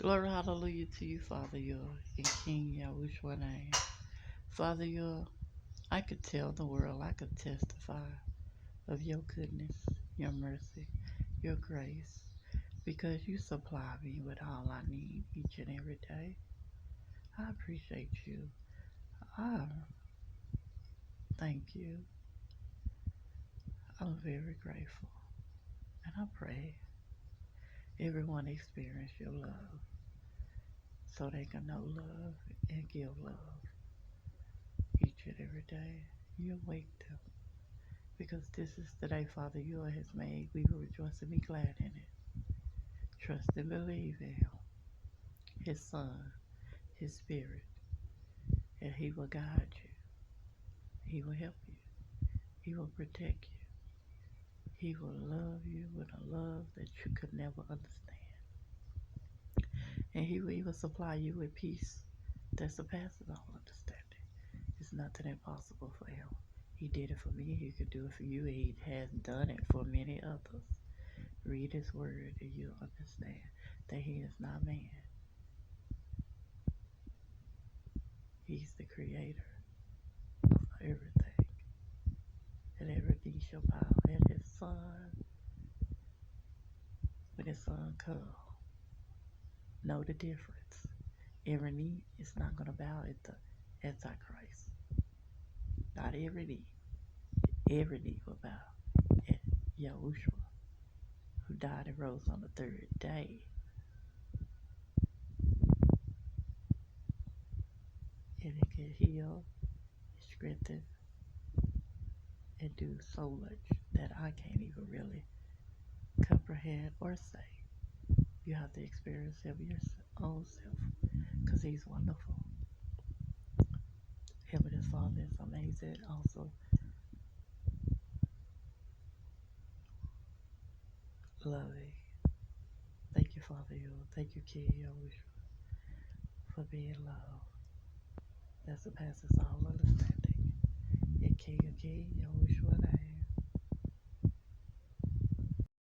Glory, hallelujah to you, Father, your in King Yahusha name. Father, your I could tell the world, I could testify of your goodness, your mercy, your grace, because you supply me with all I need each and every day. I appreciate you. I thank you. I'm very grateful. And I pray everyone experience your love so they can know love and give love each and every day. You wake them because this is the day Father Yahuah has made. We will rejoice and be glad in it. Trust and believe in Him, His Son, His Spirit, and He will guide you. He will help you. He will protect you. He will love you with a love that you could never understand. And He will even supply you with peace that surpasses all understanding. It's nothing impossible for Him. He did it for me. He could do it for you. He has done it for many others. Read His word and you'll understand that He is not man. He's the creator of everything. And every knee shall bow. And His Son, when His Son comes, know the difference. Every knee is not going to bow at the Antichrist. Not every knee. Every knee will bow at Yahusha, who died and rose on the third day. And it can heal, strengthen, and do so much that I can't even really comprehend or say. You have to experience Him your own self because He's wonderful. Him and His Father is amazing. Also, loving. Thank you, Father. Thank you, King Yahusha, for being love that surpasses all understanding. In King of Kings, Yahusha name.